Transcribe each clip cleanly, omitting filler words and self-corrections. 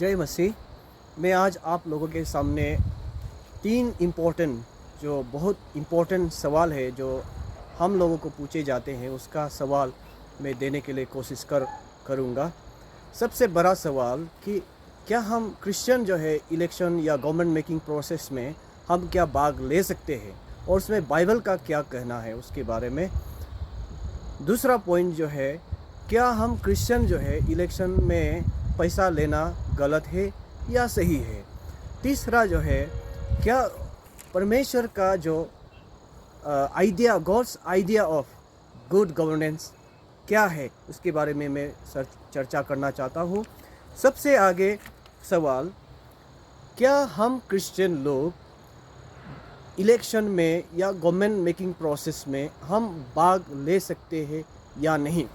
जय मसीह। मैं आज आप लोगों के सामने तीन जो बहुत इम्पोर्टेंट सवाल है जो हम लोगों को पूछे जाते हैं, उसका सवाल मैं देने के लिए कोशिश करूँगा। सबसे बड़ा सवाल कि क्या हम क्रिश्चियन जो है इलेक्शन या गवर्नमेंट मेकिंग प्रोसेस में हम क्या भाग ले सकते हैं और उसमें बाइबल का क्या कहना है उसके बारे में। दूसरा पॉइंट जो है, क्या हम क्रिश्चियन जो है इलेक्शन में पैसा लेना गलत है या सही है। तीसरा जो है, क्या परमेश्वर का जो idea, God's idea of good governance क्या है, उसके बारे में मैं चर्चा करना चाहता हूँ। सबसे आगे सवाल, क्या हम क्रिश्चियन लोग इलेक्शन में या गवर्नमेंट मेकिंग प्रोसेस में हम भाग ले सकते हैं या नहीं।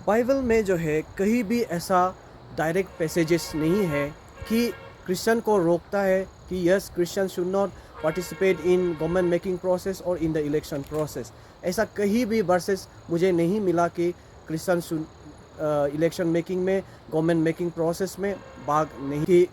बाइबल में जो है कहीं भी ऐसा डायरेक्ट पैसेजेस नहीं है कि क्रिश्चियन को रोकता है कि yes, Christian should not participate in government making process और इन द इलेक्शन प्रोसेस। ऐसा कहीं भी वर्सेस मुझे नहीं मिला कि क्रिश्चियन शुड इलेक्शन मेकिंग में, गवर्नमेंट मेकिंग प्रोसेस में भाग नहीं। कि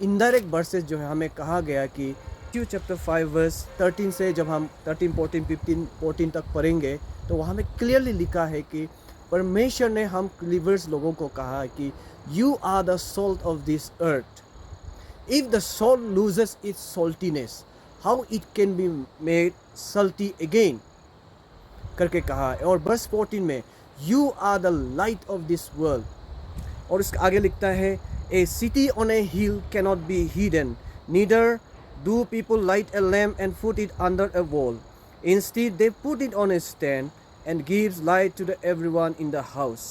इनडायरेक्ट वर्सेस जो है हमें कहा गया कि मैथ्यू चैप्टर 5 वर्स 13 से जब हम 13, 14, 15, 14 तक पढ़ेंगे तो वहाँ में क्लियरली लिखा है कि परमेश्वर ने हम बिलीवर्स लोगों को कहा कि you are the salt of this earth. If the salt loses its saltiness, how it can be made salty again करके कहा है। और वर्स 14 में you are the light of this world. और इसके आगे लिखता है, a city on a hill cannot be hidden, neither do people light a lamp and put it under a wall, instead they put it on a stand and gives light to everyone in the house.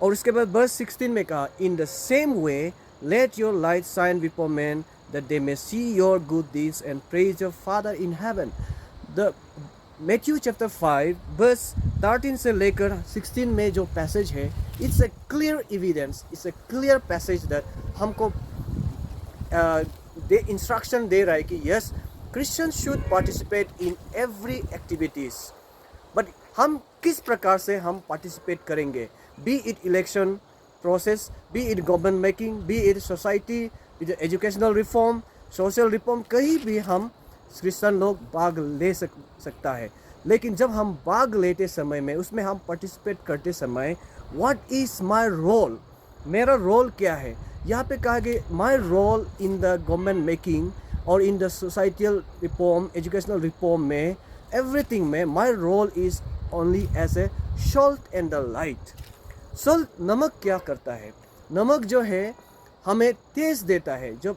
और उसके बाद verse 16 में कहा, in the same way let your light shine before men that they may see your good deeds and praise your Father in heaven. The Matthew chapter 5 verse 13 से लेकर 16 में जो passage है, it's a clear evidence, it's a clear passage that हमको दे instruction दे रहा है कि yes, Christians should participate in every activities. But हम किस प्रकार से हम पार्टिसिपेट करेंगे, B it election process, B it government making, B it society, educational reform, social reform, कहीं भी हम क्रिश्चियन लोग भाग ले सकता है। लेकिन जब हम भाग लेते समय में, उसमें हम पार्टिसिपेट करते समय, व्हाट इज़ माय रोल, मेरा रोल क्या है। यहाँ पे कहा कि my role in the government making और in the societal reform, educational reform में, everything में my role is only as a salt and the light. Salt, नमक क्या करता है, नमक जो है हमें टेस्ट देता है। जब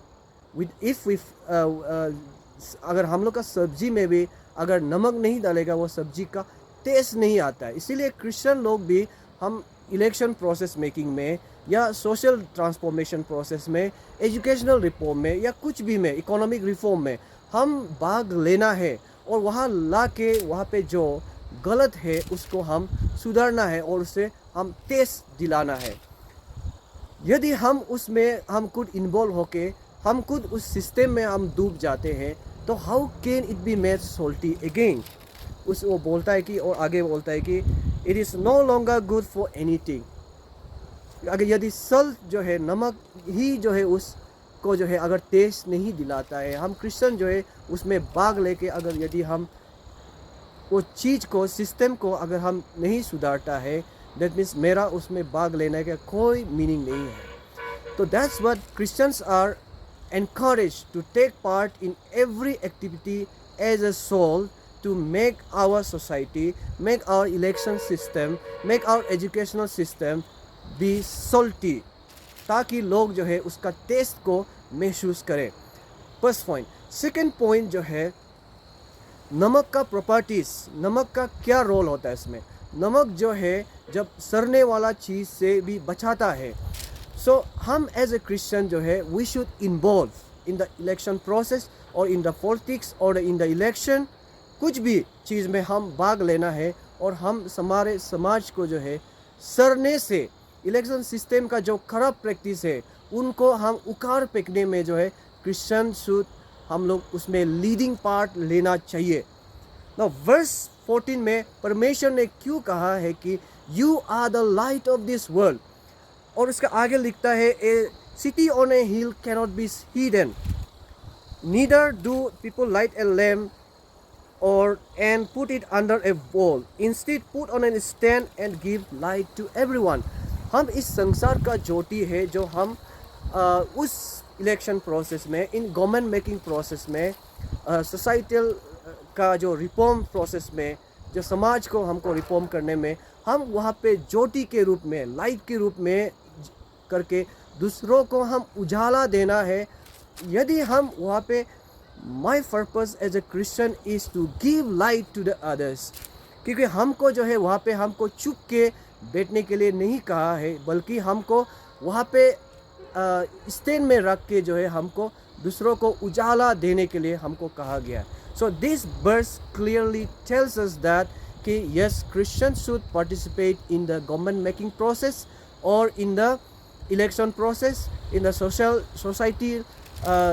अगर हम लोग का सब्जी में भी अगर नमक नहीं डालेगा वो सब्जी का टेस्ट नहीं आता है। इसीलिए क्रिश्चियन लोग भी हम इलेक्शन प्रोसेस मेकिंग में या सोशल ट्रांसफॉर्मेशन प्रोसेस में, एजुकेशनल रिफॉर्म में या कुछ भी में, इकोनॉमिक रिफॉर्म में हम भाग लेना है और वहाँ ला के वहाँ पे जो गलत है उसको हम सुधारना है और उससे हम टेस्ट दिलाना है। यदि हम उसमें हम खुद इन्वॉल्व होके हम खुद उस सिस्टम में हम डूब जाते हैं तो how can it be made salty again. वो बोलता है कि, और आगे बोलता है कि it is no longer good for anything. अगर यदि सल्ट जो है, नमक ही जो है उसको जो है अगर टेस्ट नहीं दिलाता है, हम क्रिश्चियन जो है उसमें भाग लेके अगर यदि हम वो चीज़ को, सिस्टम को अगर हम नहीं सुधारता है, दैट मीन्स मेरा उसमें भाग लेने का कोई मीनिंग नहीं है। तो that's what Christians are encourage to take part in every activity as a soul to make our society, make our election system, make our educational system be salty, ताकि लोग जो है उसका टेस्ट को महसूस करें। First point. सेकंड पॉइंट जो है, नमक का प्रॉपर्टीज़, नमक का क्या रोल होता है इसमें। नमक जो है जब सड़ने वाला चीज़ से भी बचाता है। सो हम एज ए क्रिश्चियन जो है we should involve in the election process और इन द पॉलिटिक्स और इन द इलेक्शन, कुछ भी चीज़ में हम भाग लेना है और हम हमारे समाज को जो है सड़ने से, इलेक्शन सिस्टम का जो खराब प्रैक्टिस है उनको हम उखाड़ फेंकने में जो है क्रिश्चियन शुड, हम लोग उसमें लीडिंग पार्ट लेना चाहिए। नाउ वर्स 14 में परमेश्वर ने क्यों कहा है कि you are the light of this world, और उसका आगे लिखता है City on a hill cannot be hidden. Neither do people light a lamp or and put it under a bowl. Instead, put on a stand and give light to everyone. हम इस संसार का ज्योति है जो हम उस इलेक्शन प्रोसेस में, in government making process में, सोसाइटल का जो रिफॉर्म प्रोसेस में, जो समाज को हमको रिफॉर्म करने में, हम वहाँ पे ज्योति के रूप में, लाइट के रूप में करके दूसरों को हम उजाला देना है. यदि हम वहाँ पे my purpose as a Christian is to give light to the others, क्योंकि हमको जो है वहाँ पे हमको चुप के बैठने के लिए नहीं कहा है, बल्कि हमको वहाँ पे स्टैंड में रख के जो है हमको दूसरों को उजाला देने के लिए हमको कहा गया. So this verse clearly tells us that कि yes, Christians should participate in the government making process और in the election process, in the society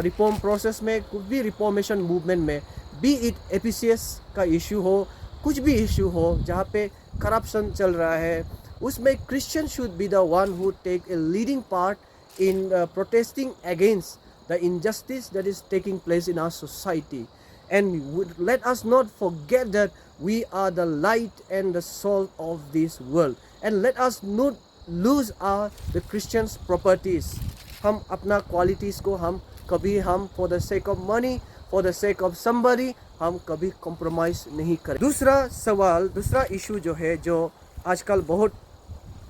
reform process में, कुछ भी रिफॉर्मेशन मूवमेंट में, बी इट एपीसीएस का इशू हो, कुछ भी इशू हो जहाँ पे करप्शन चल रहा है, उसमें Christian should be the one who take a leading part in protesting against the injustice that is taking place in our society. And let us not forget that we are the light and the salt of this world. And let us not lose the Christians' properties. हम अपना qualities को हम कभी हम for the sake of money, for the sake of somebody, हम कभी compromise नहीं करें. दूसरा सवाल, दूसरा issue जो है, जो आजकल बहुत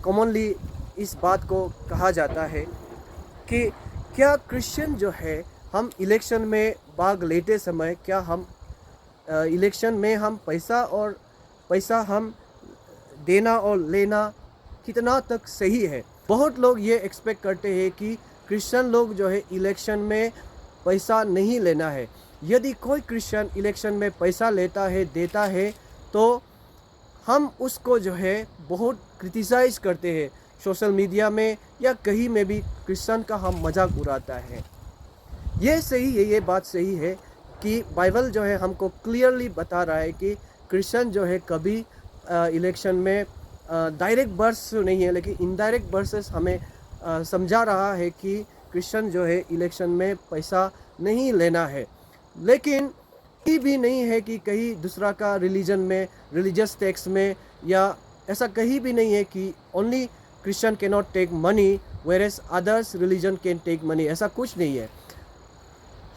commonly इस बात को कहा जाता है कि क्या क्रिश्चियन जो है, हम इलेक्शन में भाग लेते समय क्या हम इलेक्शन में हम पैसा हम देना और लेना कितना तक सही है. बहुत लोग ये एक्सपेक्ट करते हैं कि क्रिश्चियन लोग जो है इलेक्शन में पैसा नहीं लेना है. यदि कोई क्रिश्चियन इलेक्शन में पैसा लेता है, देता है, तो हम उसको जो है बहुत क्रिटिसाइज़ करते हैं सोशल मीडिया में या कहीं में भी. क्रिश्चियन का हम मजाक उड़ाता है. ये सही है, ये बात सही है कि बाइबल जो है हमको क्लियरली बता रहा है कि क्रिश्चियन जो है कभी इलेक्शन में डायरेक्ट वर्स नहीं है, लेकिन इनडायरेक्ट वर्सेस हमें समझा रहा है कि क्रिश्चियन जो है इलेक्शन में पैसा नहीं लेना है. लेकिन ये भी नहीं है कि कहीं दूसरा का रिलीजन में, रिलीजियस टेक्स्ट में, या ऐसा कहीं भी नहीं है कि only Christian cannot take money whereas others religion can take money. ऐसा कुछ नहीं है.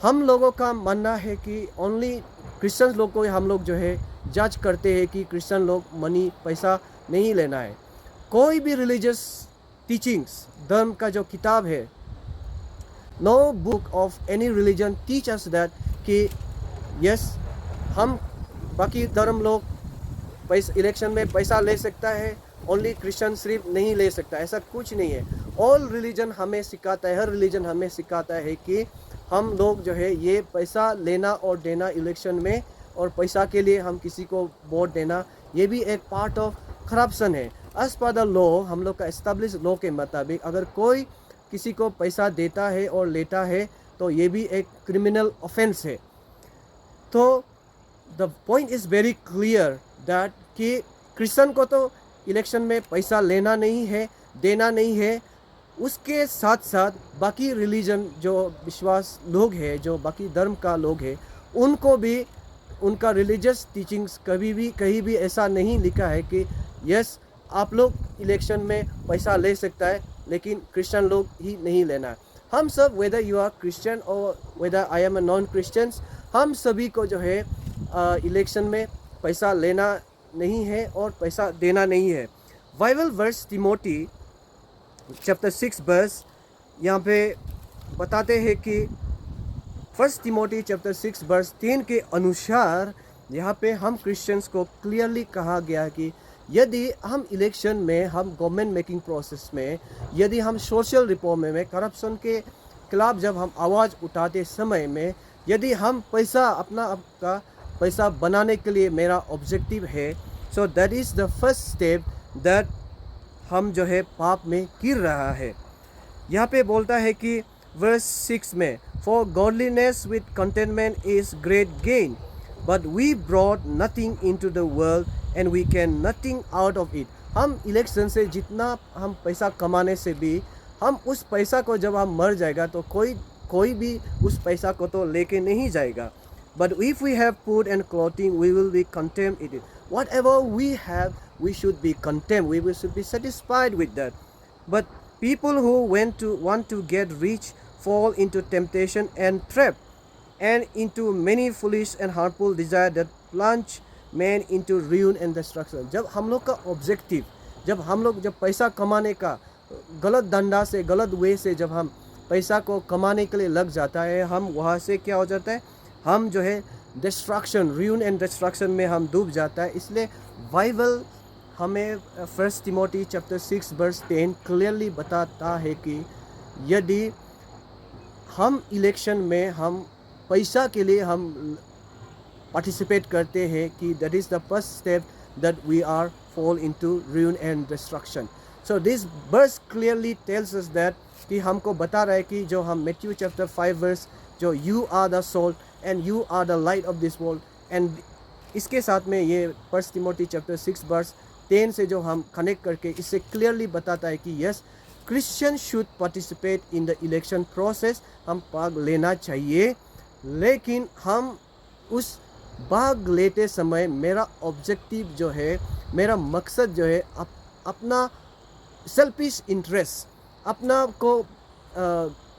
हम लोगों का मानना है कि ओनली क्रिश्चियन लोग को हम लोग जो है जज करते हैं कि क्रिश्चियन लोग मनी, पैसा नहीं लेना है. कोई भी रिलीजियस टीचिंग्स, धर्म का जो किताब है, no book of any religion teach us that कि यस, हम बाकी धर्म लोग पैसा इलेक्शन में पैसा ले सकता है, ओनली क्रिश्चियन सिर्फ नहीं ले सकता. ऐसा कुछ नहीं है. ऑल रिलीजन हमें सिखाता है, हर रिलीजन हमें सिखाता है कि हम लोग जो है ये पैसा लेना और देना इलेक्शन में, और पैसा के लिए हम किसी को वोट देना, ये भी एक पार्ट ऑफ करप्शन है. एज पर द लॉ, हम लोग का एस्टेब्लिश लॉ के मुताबिक अगर कोई किसी को पैसा देता है और लेता है तो ये भी एक क्रिमिनल ऑफेंस है. तो the point is very clear that कि क्रिश्चियन को तो इलेक्शन में पैसा लेना नहीं है, देना नहीं है. उसके साथ साथ बाकी रिलीजन जो विश्वास लोग हैं, जो बाकी धर्म का लोग हैं, उनको भी उनका रिलीजियस टीचिंग्स कहीं भी ऐसा नहीं लिखा है कि यस, आप लोग इलेक्शन में पैसा ले सकता है, लेकिन क्रिश्चियन लोग ही नहीं लेना है. हम सब, वेदर यू आर क्रिश्चियन और whether I am a non Christians, हम सभी को जो है इलेक्शन में पैसा लेना नहीं है और पैसा देना नहीं है. Bible verse Timothy chapter 6 verse यहाँ पे बताते हैं कि 1 टिमोथी चैप्टर 6 वर्स 3 के अनुसार यहाँ पे हम क्रिश्चियंस को क्लियरली कहा गया कि यदि हम इलेक्शन में, हम गवर्नमेंट मेकिंग प्रोसेस में, यदि हम सोशल रिफॉर्म में, करप्शन के खिलाफ जब हम आवाज़ उठाते समय में, यदि हम पैसा अपना आपका पैसा बनाने के लिए मेरा ऑब्जेक्टिव है, so that is the first step that हम जो है पाप में गिर रहा है. यहाँ पे बोलता है कि वर्स 6 में, for godliness with contentment is great gain, but we brought nothing into the world and we can nothing out of it. हम इलेक्शन से जितना हम पैसा कमाने से भी हम उस पैसा को जब हम मर जाएगा तो कोई भी उस पैसा को तो लेके नहीं जाएगा. But if we have food and clothing, we will be content with it. Whatever we have, we should be content. Should be satisfied with that. But people who want to get rich fall into temptation and trap, and into many foolish and harmful desires that plunge man into ruin and destruction. जब हम लोग का objective, जब पैसा कमाने का गलत धंधा से, गलत वे से जब हम पैसा को कमाने के लिए लग जाता है, हम वहाँ से क्या हो जाता है, हम जो है डिस्ट्रक्शन, ruin एंड डिस्ट्रक्शन में हम डूब जाता है. इसलिए बाइबल हमें 1 Timothy chapter 6 verse 10 क्लियरली बताता है कि यदि हम इलेक्शन में हम पैसा के लिए हम पार्टिसिपेट करते हैं कि that is the first step that we are fall into ruin and destruction. So this verse clearly tells us that कि हमको बता रहा है कि जो हम Matthew chapter 5 verse जो you are the salt and you are the light of this world, and इसके साथ में ये 1 Timothy chapter 6 verse 10 से जो हम कनेक्ट करके इससे क्लियरली बताता है कि yes, Christian should participate in the election process. हम भाग लेना चाहिए, लेकिन हम उस भाग लेते समय मेरा ऑब्जेक्टिव जो है, मेरा मकसद जो है अपना सेल्फिश इंटरेस्ट, अपना को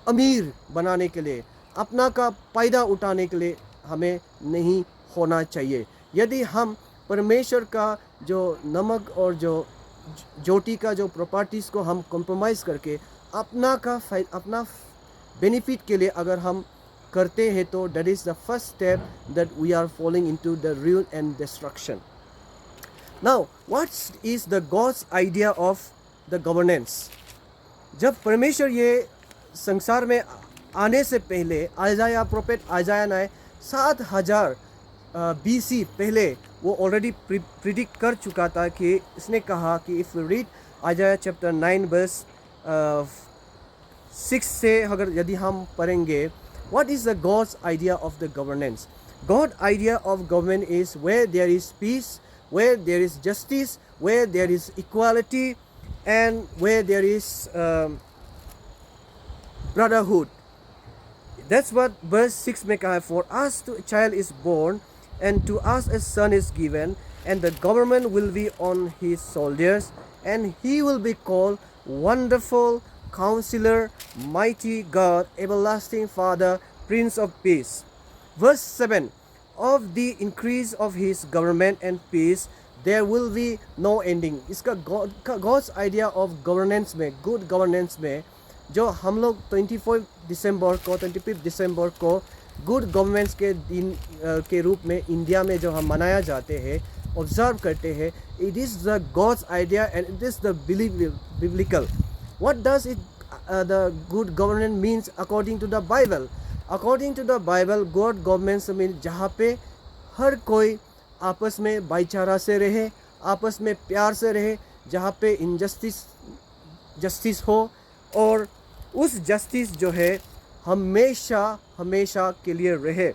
अमीर बनाने के लिए, अपना का फ़ायदा उठाने के लिए हमें नहीं होना चाहिए. यदि हम परमेश्वर का जो नमक और जो ज्योति का जो प्रॉपर्टीज़ को हम कॉम्प्रोमाइज़ करके अपना बेनिफिट के लिए अगर हम करते हैं तो that is the first step that we are falling into the ruin and destruction. Now what is the God's idea of the governance. जब परमेश्वर ये संसार में आने से पहले आइजाया प्रोफेट आइजाया ने 7000 BC पहले वो ऑलरेडी प्रिडिक्ट कर चुका था कि इसने कहा कि if you read आइजाया chapter 9 verse 6 से अगर यदि हम पढ़ेंगे, what is the God's idea of the governance? God's idea of government is where there is peace, where there is justice, where there is equality, and where there is brotherhood. That's what verse 6 में कहा है, for us a child is born and to us a son is given, and the government will be on his shoulders, and he will be called Wonderful Counselor, Mighty God, Everlasting Father, Prince of Peace. Verse 7, of the increase of his government and peace there will be no ending. इसका God's idea of governance में, good governance में, जो हम लोग 25 दिसंबर को good governance के दिन के रूप में इंडिया में जो हम मनाया जाते हैं, ऑब्जर्व करते हैं, it is the God's idea and it is the biblical. What does it the good governance means according to the Bible? According to the Bible good governance mean जहाँ पे हर कोई आपस में भाईचारा से रहे, आपस में प्यार से रहे, जहाँ पे जस्टिस हो, और उस जस्टिस जो है हमेशा के लिए रहे.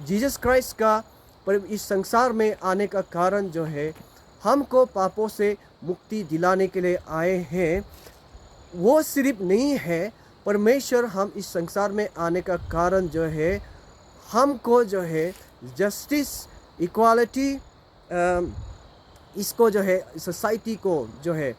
जीसस क्राइस्ट का पर इस संसार में आने का कारण जो है हमको पापों से मुक्ति दिलाने के लिए आए हैं. वो सिर्फ नहीं है, परमेश्वर हम इस संसार में आने का कारण जो है हमको जो है जस्टिस, इक्वालिटी, इसको जो है सोसाइटी को जो है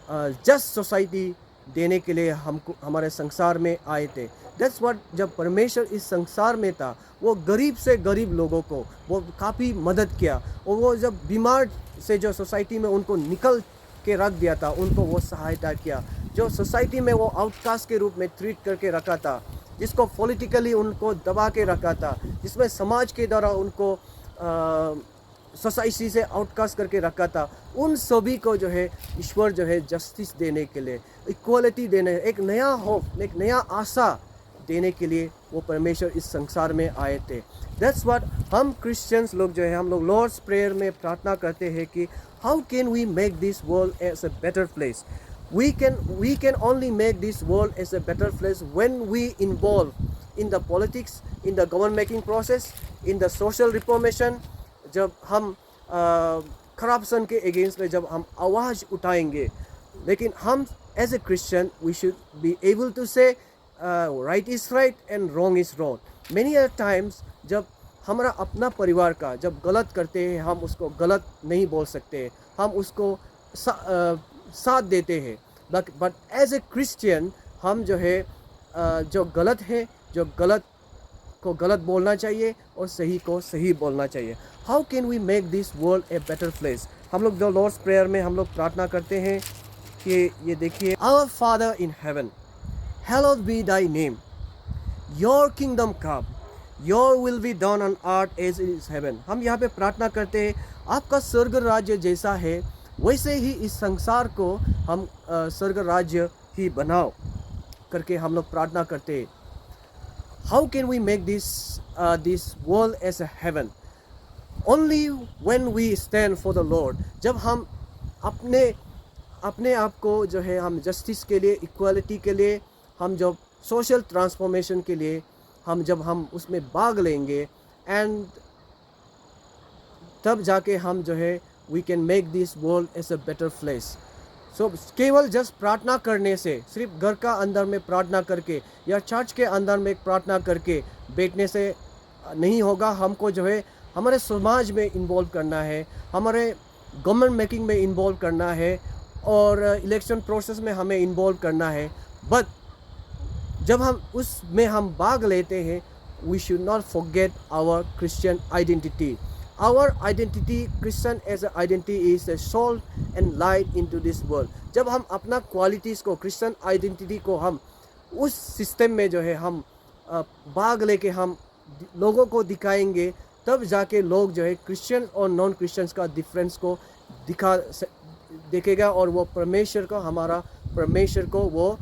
जस्ट सोसाइटी देने के लिए हमको हमारे संसार में आए थे. दैट्स व्हाट, जब परमेश्वर इस संसार में था वो गरीब से गरीब लोगों को वो काफ़ी मदद किया, और वो जब बीमार से जो सोसाइटी में उनको निकल के रख दिया था उनको वो सहायता किया. जो सोसाइटी में वो आउटकास्ट के रूप में ट्रीट करके रखा था, जिसको पॉलिटिकली उनको दबा के रखा था, जिसमें समाज के द्वारा उनको सोसाइटी से आउटकास्ट करके रखा था, उन सभी को जो है ईश्वर जो है जस्टिस देने के लिए, इक्वालिटी देने, एक नया होप, एक नया आशा देने के लिए वो परमेश्वर इस संसार में आए थे. दैट्स व्हाट हम क्रिश्चियंस लोग जो है हम लोग लॉर्ड्स प्रेयर में प्रार्थना करते हैं कि how can we make this world as a better place. We can only make this world as a better place when we involve in the politics, in the government making process, in the social reformation. जब हम corruption के against में जब हम आवाज़ उठाएंगे, लेकिन हम as a Christian, we should be able to say right is right and wrong is wrong. Many a times जब हमारा अपना परिवार का जब गलत करते हैं, हम उसको गलत नहीं बोल सकते, हम उसको साथ देते हैं. बट एज ए क्रिश्चियन हम जो है जो गलत है, जो गलत को गलत बोलना चाहिए और सही को सही बोलना चाहिए. How can we make this world a better place? हम लोग जो लॉर्ड्स प्रेयर में हम लोग प्रार्थना करते हैं कि ये देखिए, our father in heaven, hallowed be thy name, your kingdom come, your will be done on earth as it is heaven. हम यहाँ पे प्रार्थना करते हैं आपका स्वर्ग राज्य जैसा है वैसे ही इस संसार को हम स्वर्ग राज्य ही बनाओ करके हम लोग प्रार्थना करते हैं. How can we make this world as a heaven? Only when we stand for the Lord. जब हम अपने आप को जो है हम जस्टिस के लिए, इक्वालिटी के लिए, हम जब सोशल ट्रांसफॉर्मेशन के लिए जब हम उसमें भाग लेंगे, एंड तब जाके हम जो है we can make this world as a better place. So केवल जस्ट प्रार्थना करने से, सिर्फ घर का अंदर में प्रार्थना करके या चर्च के अंदर में प्रार्थना करके बैठने से नहीं होगा. हमको जो है हमारे समाज में इन्वॉल्व करना है, हमारे गवर्नमेंट मेकिंग में इन्वॉल्व करना है और इलेक्शन प्रोसेस में हमें इन्वॉल्व करना है. बट जब हम उसमें हम भाग लेते हैं, we should not forget our Christian identity. Our identity, Christian as a identity is the salt and light into this world. जब हम अपना क्वालिटीज़ को, क्रिश्चियन आइडेंटिटी को हम उस सिस्टम में जो है हम भाग लेके हम लोगों को दिखाएंगे, तब जाके लोग जो है क्रिश्चियन और नॉन क्रिश्चियंस का डिफरेंस को देखेगा और वो परमेश्वर को, हमारा परमेश्वर को वो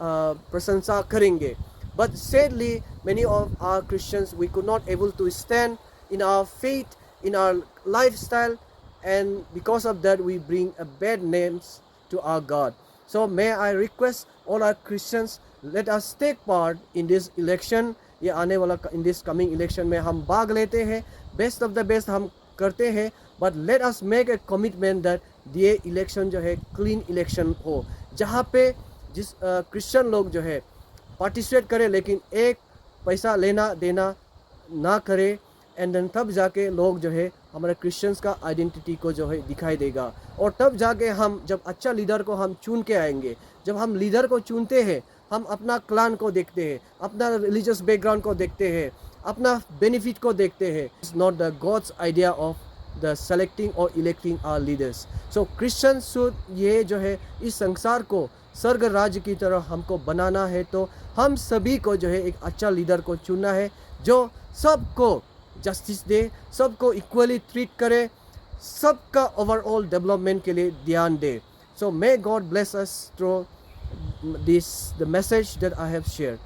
प्रशंसा करेंगे. But sadly, many of our Christians, we could not able to stand in our faith, in our lifestyle, and because of that we bring a bad names to our God. So may I request all our Christians, let us take part in this election. ये आने वाला in this coming election में हम भाग लेते हैं, best of the best हम करते हैं, but let us make a commitment that ये election जो है clean election हो, जहाँ पे जिस क्रिश्चियन लोग जो है पार्टिसिपेट करें लेकिन एक पैसा लेना देना ना करे, एंड देन तब जाके लोग जो है हमारे क्रिश्चियंस का आइडेंटिटी को जो है दिखाई देगा. और तब जाके हम जब अच्छा लीडर को हम चुन के आएंगे, जब हम लीडर को चुनते हैं, हम अपना क्लान को देखते हैं, अपना रिलीजियस बैकग्राउंड को देखते हैं, अपना बेनिफिट को देखते हैं. It's not the God's idea of the selecting और electing our leaders. So Christian should, ये जो है इस संसार को स्वर्ग राज्य की तरह हमको बनाना है, तो हम सभी को जो है एक अच्छा लीडर को चुनना है जो सबको जस्टिस दे, सबको इक्वली ट्रीट करे, सबका ओवरऑल डेवलपमेंट के लिए ध्यान दे. So may God bless us through the message that I have shared.